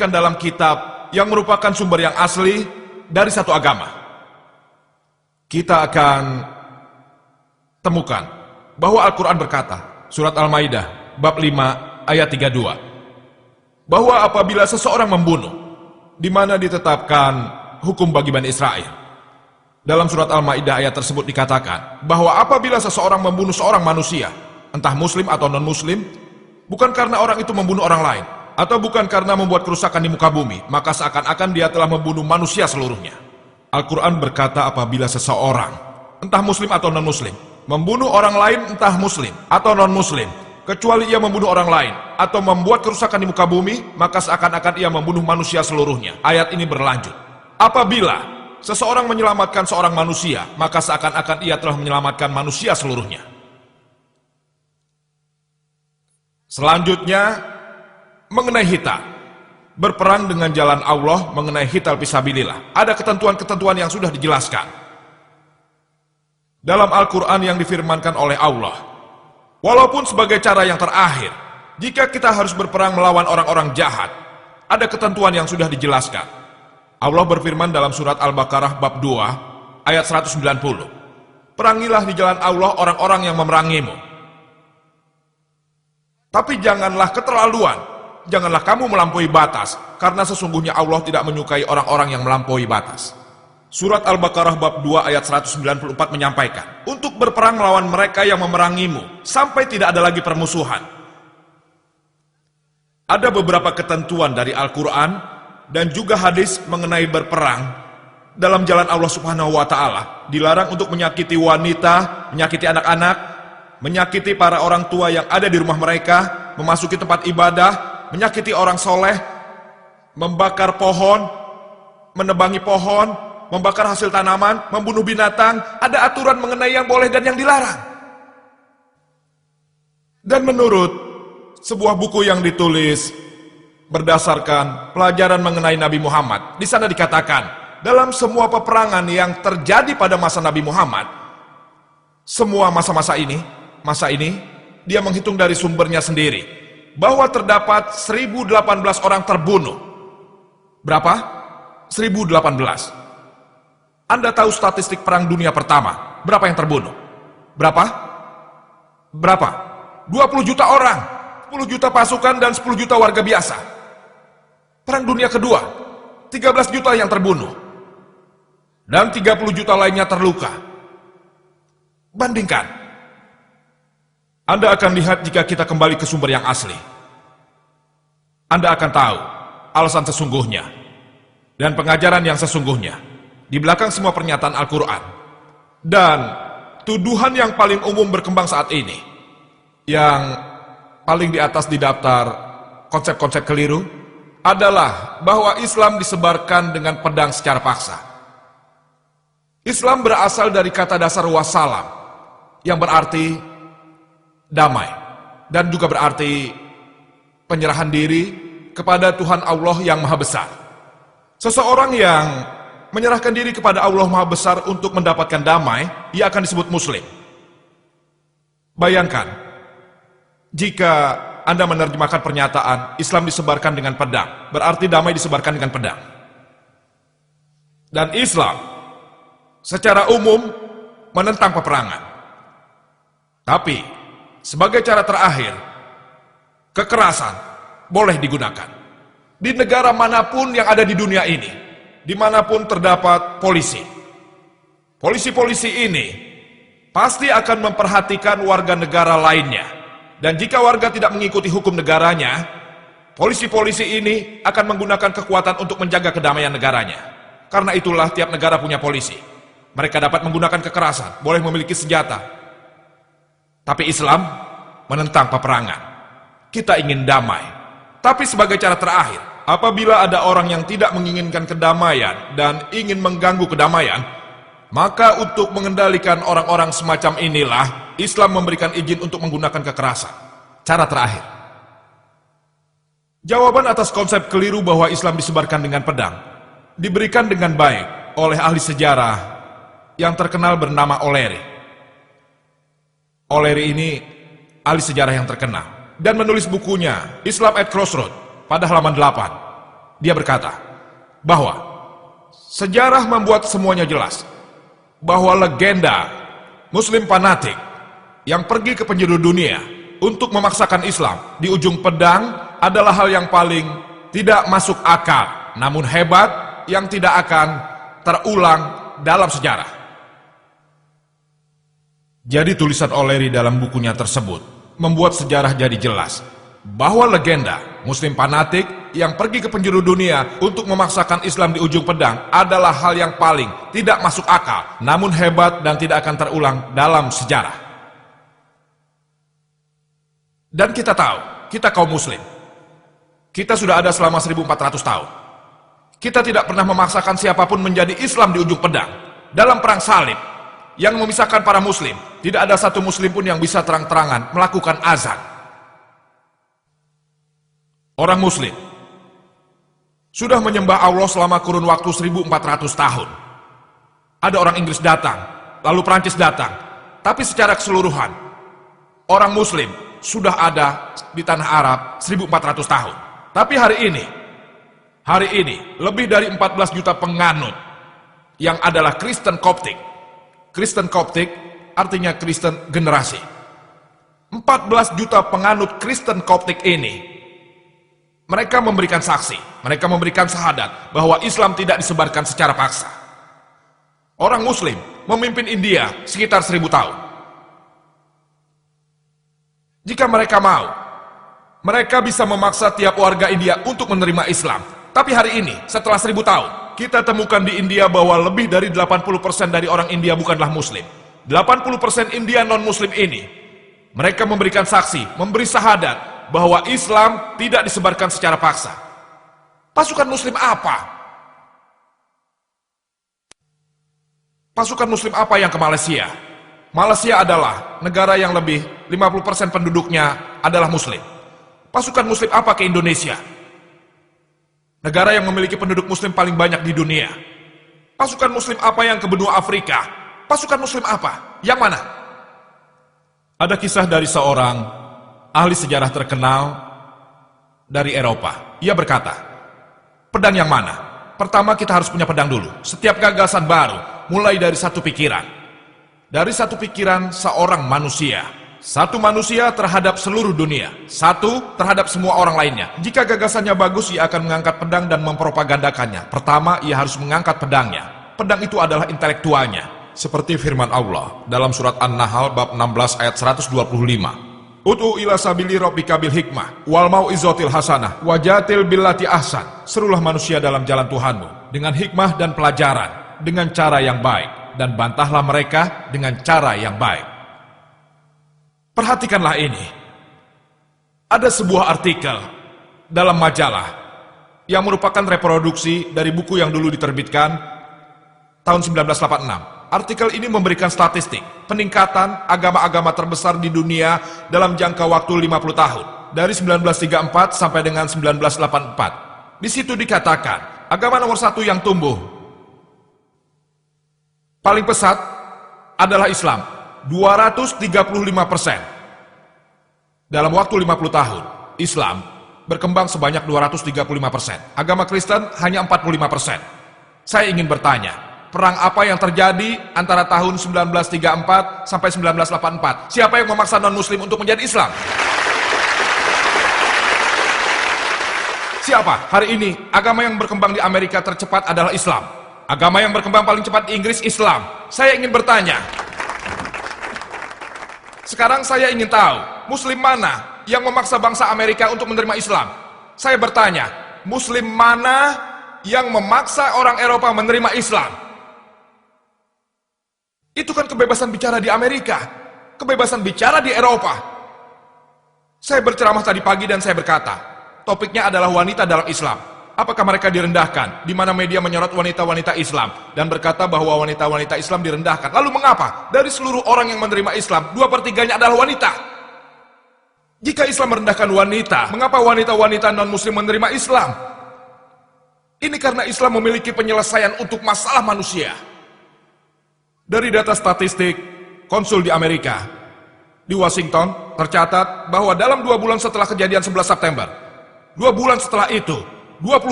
disebutkan dalam kitab yang merupakan sumber yang asli dari satu agama. Kita akan temukan bahwa Al-Quran berkata, surat Al-Maidah, bab 5, ayat 32, bahwa apabila seseorang membunuh, di mana ditetapkan hukum bagi Bani Israel. Dalam surat Al-Maidah ayat tersebut dikatakan bahwa apabila seseorang membunuh seorang manusia, entah muslim atau non-muslim, bukan karena orang itu membunuh orang lain, atau bukan karena membuat kerusakan di muka bumi, maka seakan-akan dia telah membunuh manusia seluruhnya. Al-Quran berkata apabila seseorang, entah muslim atau non-muslim, membunuh orang lain entah muslim atau non-muslim, kecuali ia membunuh orang lain atau membuat kerusakan di muka bumi, maka seakan-akan ia membunuh manusia seluruhnya. Ayat ini berlanjut, apabila seseorang menyelamatkan seorang manusia, maka seakan-akan ia telah menyelamatkan manusia seluruhnya. Selanjutnya, mengenai hital. Berperang dengan jalan Allah mengenai hital fisabilillah. Ada ketentuan-ketentuan yang sudah dijelaskan dalam Al-Quran yang difirmankan oleh Allah. Walaupun sebagai cara yang terakhir, jika kita harus berperang melawan orang-orang jahat, ada ketentuan yang sudah dijelaskan. Allah berfirman dalam surat Al-Baqarah bab 2 ayat 190, perangilah di jalan Allah orang-orang yang memerangimu. Tapi janganlah keterlaluan, janganlah kamu melampaui batas, karena sesungguhnya Allah tidak menyukai orang-orang yang melampaui batas. Surat Al-Baqarah bab 2 ayat 194 menyampaikan, untuk berperang melawan mereka yang memerangimu, sampai tidak ada lagi permusuhan. Ada beberapa ketentuan dari Al-Quran dan juga hadis mengenai berperang dalam jalan Allah Subhanahu wa Ta'ala. Dilarang untuk menyakiti wanita, menyakiti anak-anak, menyakiti para orang tua yang ada di rumah mereka, memasuki tempat ibadah, menyakiti orang soleh, membakar pohon, menebangi pohon, membakar hasil tanaman, membunuh binatang. Ada aturan mengenai yang boleh dan yang dilarang. Dan menurut sebuah buku yang ditulis berdasarkan pelajaran mengenai Nabi Muhammad, di sana dikatakan, dalam semua peperangan yang terjadi pada masa Nabi Muhammad, semua masa ini, dia menghitung dari sumbernya sendiri, bahwa terdapat 1018 orang terbunuh. Berapa? 1018. Anda tahu statistik perang dunia pertama, berapa yang terbunuh? Berapa? 20 juta orang, 10 juta pasukan dan 10 juta warga biasa. Perang dunia kedua, 13 juta yang terbunuh, dan 30 juta lainnya terluka. Bandingkan. Anda akan lihat jika kita kembali ke sumber yang asli. Anda akan tahu alasan sesungguhnya, dan pengajaran yang sesungguhnya, di belakang semua pernyataan Al-Quran. Dan tuduhan yang paling umum berkembang saat ini, yang paling di atas di daftar konsep-konsep keliru, adalah bahwa Islam disebarkan dengan pedang secara paksa. Islam berasal dari kata dasar wassalam, yang berarti damai, dan juga berarti penyerahan diri kepada Tuhan Allah yang Maha Besar. Seseorang yang menyerahkan diri kepada Allah Maha Besar untuk mendapatkan damai, ia akan disebut Muslim. Bayangkan, jika Anda menerjemahkan pernyataan Islam disebarkan dengan pedang, berarti damai disebarkan dengan pedang. Dan Islam secara umum menentang peperangan. Tapi sebagai cara terakhir, kekerasan boleh digunakan. Di negara manapun yang ada di dunia ini, dimanapun terdapat polisi, polisi-polisi ini pasti akan memperhatikan warga negara lainnya. Dan jika warga tidak mengikuti hukum negaranya, polisi-polisi ini akan menggunakan kekuatan untuk menjaga kedamaian negaranya. Karena itulah tiap negara punya polisi. Mereka dapat menggunakan kekerasan, boleh memiliki senjata. Tapi Islam menentang peperangan. Kita ingin damai. Tapi sebagai cara terakhir, apabila ada orang yang tidak menginginkan kedamaian dan ingin mengganggu kedamaian, maka untuk mengendalikan orang-orang semacam inilah Islam memberikan izin untuk menggunakan kekerasan. Cara terakhir. Jawaban atas konsep keliru bahwa Islam disebarkan dengan pedang diberikan dengan baik oleh ahli sejarah yang terkenal bernama O'Leary. O'Leary ini ahli sejarah yang terkenal dan menulis bukunya Islam at Crossroad pada halaman 8. Dia berkata bahwa sejarah membuat semuanya jelas, bahwa legenda Muslim fanatik yang pergi ke penjuru dunia untuk memaksakan Islam di ujung pedang adalah hal yang paling tidak masuk akal, namun hebat yang tidak akan terulang dalam sejarah. Jadi tulisan O'Leary dalam bukunya tersebut membuat sejarah jadi jelas bahwa legenda Muslim fanatik yang pergi ke penjuru dunia untuk memaksakan Islam di ujung pedang adalah hal yang paling tidak masuk akal, namun hebat dan tidak akan terulang dalam sejarah. Dan kita tahu, kita kaum muslim, kita sudah ada selama 1400 tahun. Kita tidak pernah memaksakan siapapun menjadi Islam di ujung pedang. Dalam perang salib yang memisahkan para muslim, tidak ada satu muslim pun yang bisa terang-terangan melakukan azan. Orang muslim sudah menyembah Allah selama kurun waktu 1400 tahun. Ada orang Inggris datang, lalu Prancis datang, tapi secara keseluruhan orang muslim sudah ada di tanah Arab 1400 tahun. Tapi hari ini lebih dari 14 juta penganut yang adalah Kristen Koptik. Kristen Koptik artinya Kristen generasi. 14 juta penganut Kristen Koptik ini, mereka memberikan saksi, mereka memberikan syahadat bahwa Islam tidak disebarkan secara paksa. Orang muslim memimpin India sekitar 1000 tahun. Jika mereka mau, mereka bisa memaksa tiap warga India untuk menerima Islam. Tapi hari ini, setelah 1000 tahun, kita temukan di India bahwa lebih dari 80% dari orang India bukanlah muslim. 80% India non-muslim ini, mereka memberikan saksi, memberi syahadat bahwa Islam tidak disebarkan secara paksa. Pasukan muslim apa? Pasukan muslim apa yang ke Malaysia? Malaysia adalah negara yang lebih 50% penduduknya adalah muslim. Pasukan muslim apa ke Indonesia? Negara yang memiliki penduduk muslim paling banyak di dunia. Pasukan muslim apa yang ke benua Afrika? Pasukan muslim apa? Yang mana? Ada kisah dari seorang ahli sejarah terkenal dari Eropa. Ia berkata, pedang yang mana? Pertama kita harus punya pedang dulu. Setiap gagasan baru mulai dari satu pikiran. Dari satu pikiran seorang manusia. Satu manusia terhadap seluruh dunia. Satu terhadap semua orang lainnya. Jika gagasannya bagus, ia akan mengangkat pedang dan mempropagandakannya. Pertama, ia harus mengangkat pedangnya. Pedang itu adalah intelektualnya. Seperti firman Allah dalam surat An-Nahl bab 16 ayat 125. Ud'u ila sabili rabbika bil hikmah wal mau'izatil hasanah wajatil billati ahsan. Serulah manusia dalam jalan Tuhanmu dengan hikmah dan pelajaran, dengan cara yang baik, dan bantahlah mereka dengan cara yang baik. Perhatikanlah ini. Ada sebuah artikel dalam majalah yang merupakan reproduksi dari buku yang dulu diterbitkan tahun 1986. Artikel ini memberikan statistik peningkatan agama-agama terbesar di dunia dalam jangka waktu 50 tahun. Dari 1934 sampai dengan 1984. Di situ dikatakan, agama nomor satu yang tumbuh paling pesat adalah Islam, 235%. Dalam waktu 50 tahun, Islam berkembang sebanyak 235%. Agama Kristen hanya 45%. Saya ingin bertanya, perang apa yang terjadi antara tahun 1934 sampai 1984? Siapa yang memaksa non-muslim untuk menjadi Islam? Siapa? Hari ini, agama yang berkembang di Amerika tercepat adalah Islam. Agama yang berkembang paling cepat di Inggris, Islam. Saya ingin bertanya. Sekarang saya ingin tahu, muslim mana yang memaksa bangsa Amerika untuk menerima Islam? Saya bertanya, muslim mana yang memaksa orang Eropa menerima Islam? Itu kan kebebasan bicara di Amerika, kebebasan bicara di Eropa. Saya berceramah tadi pagi dan saya berkata, topiknya adalah wanita dalam Islam. Apakah mereka direndahkan? Di mana media menyorot wanita-wanita Islam dan berkata bahwa wanita-wanita Islam direndahkan. Lalu mengapa? Dari seluruh orang yang menerima Islam, 2/3-nya adalah wanita. Jika Islam merendahkan wanita, mengapa wanita-wanita non-muslim menerima Islam? Ini karena Islam memiliki penyelesaian untuk masalah manusia. Dari data statistik konsul di Amerika, di Washington, tercatat bahwa dalam 2 bulan setelah kejadian 11 September, 2 bulan setelah itu, 20